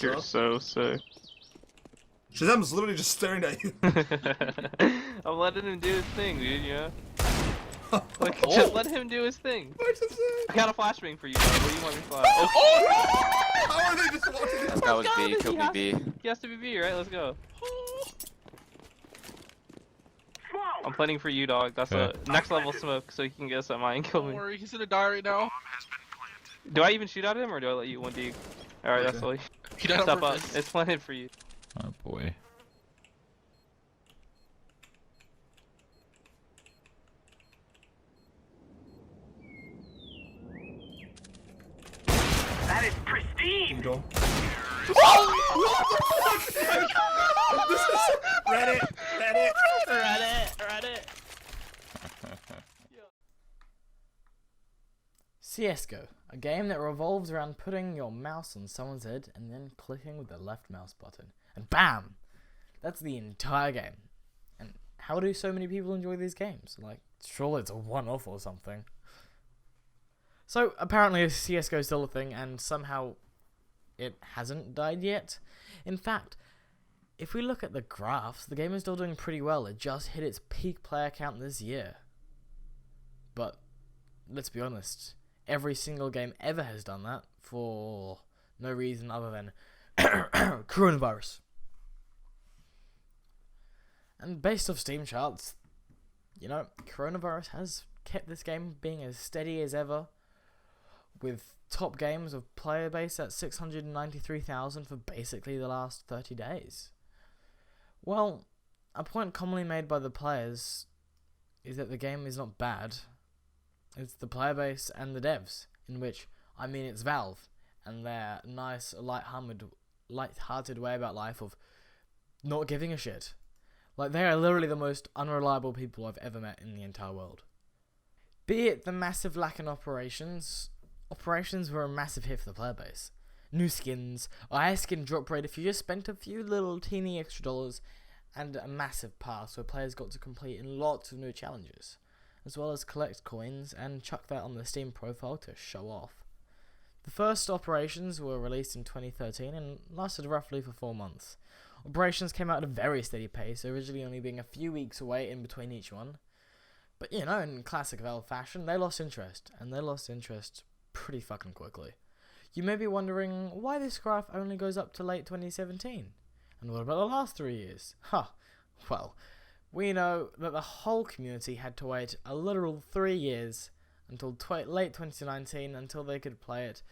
You're so sick. Shazam's literally just staring at you. I'm letting him do his thing, dude, you know? Like, just let him do his thing. I got a flashbang for you, bro. What do you want me to flash? Oh! How are they just watching it? That was B, kill me B. He has to be B, right? Let's go. I'm planning for you, dog. That's a next level smoke, so he can get us at mine and kill me. Don't worry, he's gonna die right now. Do I even shoot at him, or do I let you 1D? Alright, that's all you. He died on Step up. purpose. It's planted for you. Oh boy. That is pristine! This is Reddit. CSGO, a game that revolves around putting your mouse on someone's head and then clicking with the left mouse button. And BAM! That's the entire game. And how do so many people enjoy these games? Like, surely it's a one-off or something. So, apparently CSGO is still a thing, and somehow it hasn't died yet. In fact, if we look at the graphs, the game is still doing pretty well. It just hit its peak player count this year. But, let's be honest, every single game ever has done that for no reason other than coronavirus. And based off Steam charts, you know, coronavirus has kept this game being as steady as ever, with top games of player base at 693,000 for basically the last 30 days. Well, a point commonly made by the players is that the game is not bad. It's the player base and the devs, in which, I mean, it's Valve, and their nice, light-hearted way about life of not giving a shit. Like, they are literally the most unreliable people I've ever met in the entire world. Be it the massive lack in operations were a massive hit for the player base. New skins, a high skin drop rate if you just spent a few little teeny extra dollars, and a massive pass where players got to complete in lots of new challenges, as well as collect coins and chuck that on the Steam profile to show off. The first operations were released in 2013 and lasted roughly for 4 months. Operations came out at a very steady pace, originally only being a few weeks away in between each one. But you know, in classic Valve fashion, they lost interest, and they lost interest pretty fucking quickly. You may be wondering why this graph only goes up to late 2017. And what about the last 3 years? Well, we know that the whole community had to wait a literal 3 years until late 2019 until they could play it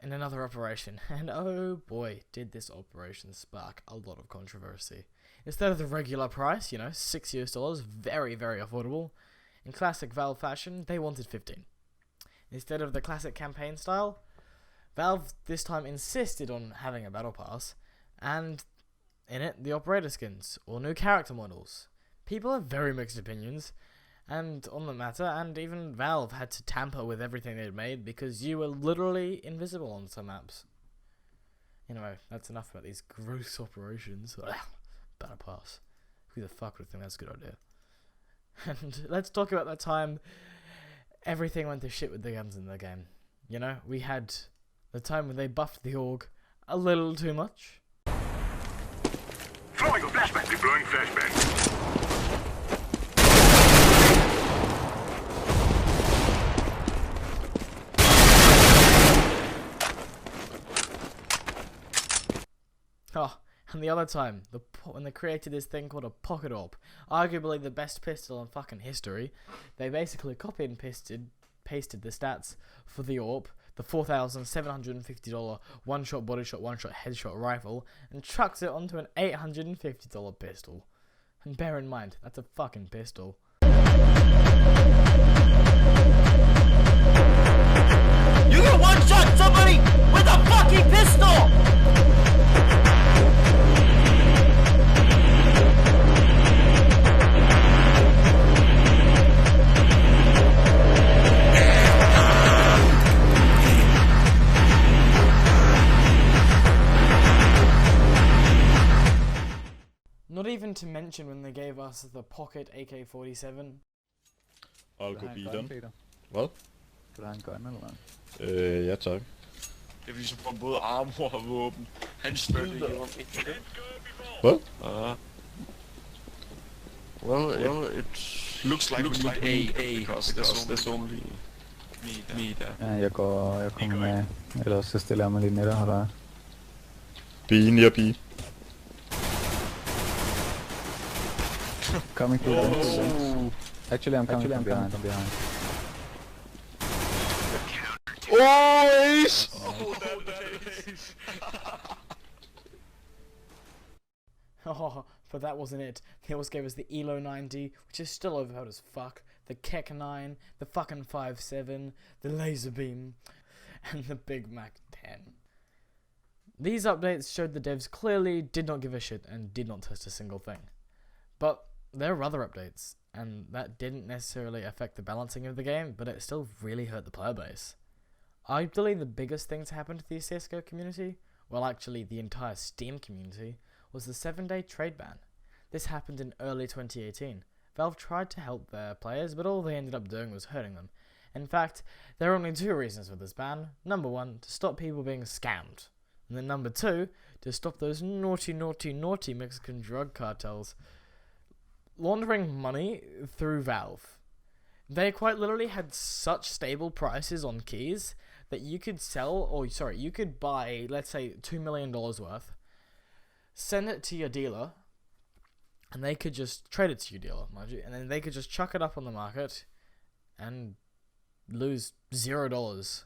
in another operation. And oh boy, did this operation spark a lot of controversy. Instead of the regular price, you know, $6 US, very, very affordable, in classic Valve fashion, they wanted 15. Instead of the classic campaign style, Valve this time insisted on having a battle pass, and in it, the operator skins, or new character models. People have very mixed opinions and on the matter, and even Valve had to tamper with everything they'd made because you were literally invisible on some maps. Anyway, that's enough about these gross operations. Battle pass. Who the fuck would think that's a good idea? And let's talk about that time everything went to shit with the guns in the game. You know, we had the time when they buffed the org a little too much. Throwing a flashbang. Deploying flashbang. Oh, and the other time, when they created this thing called a pocket AWP, arguably the best pistol in fucking history, they basically copied and pasted the stats for the AWP, the $4,750 one-shot body shot, one-shot headshot rifle, and chucked it onto an $850 pistol. And bear in mind, that's a fucking pistol. You can one-shot somebody with a fucking pistol! Not even to mention when they gave us the pocket AK-47. I'll go beat den. Hvad? Vil du have en gun eller hvad? Ja tak. Det er fordi, så får han både armor og våben. Han snyder. What? Well, it looks like we need A because there's only me there. Ja, jeg kommer med. Ellers så stiller jeg mig lige netter her. B, near B. Coming through the Actually, I'm coming from behind. Oh, ace! Oh, but that wasn't it. They also gave us the ELO 90, which is still overpowered as fuck, the Keck 9, the fucking 5.7, the laser beam, and the Big Mac 10. These updates showed the devs clearly did not give a shit and did not test a single thing. But there are other updates, and that didn't necessarily affect the balancing of the game, but it still really hurt the player base. Arguably the biggest thing to happen to the CSGO community, well actually the entire Steam community, was the 7-day trade ban. This happened in early 2018. Valve tried to help their players, but all they ended up doing was hurting them. In fact, there are only two reasons for this ban. Number one, to stop people being scammed. And then number two, to stop those naughty Mexican drug cartels laundering money through Valve. They quite literally had such stable prices on keys that you could you could buy, let's say, $2 million worth, send it to your dealer, and they could just trade it to your dealer, mind you, and then they could just chuck it up on the market and lose $0.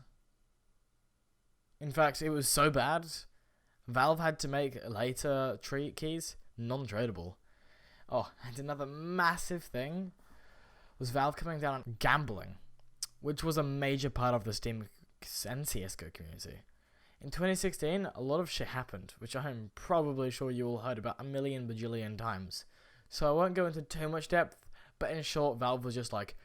In fact, it was so bad, Valve had to make later keys non-tradable. Oh, and another massive thing was Valve coming down on gambling, which was a major part of the Steam and CSGO community. In 2016, a lot of shit happened, which I'm probably sure you all heard about a million bajillion times. So I won't go into too much depth, but in short, Valve was just like,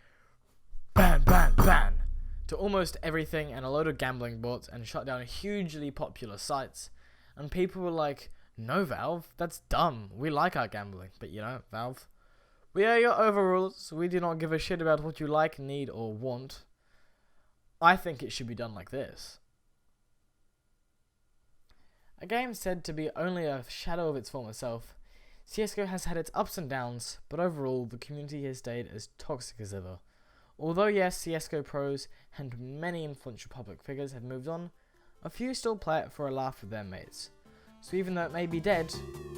ban, ban, ban, to almost everything and a load of gambling bots and shut down hugely popular sites. And people were like, no Valve, that's dumb, we like our gambling. But you know, Valve, we are your overrulers, we do not give a shit about what you like, need, or want. I think it should be done like this. A game said to be only a shadow of its former self, CSGO has had its ups and downs, but overall the community has stayed as toxic as ever. Although yes, CSGO pros and many influential public figures have moved on, a few still play it for a laugh with their mates. So even though it may be dead,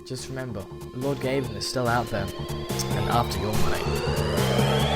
just remember, Lord Gaben is still out there, and after your money.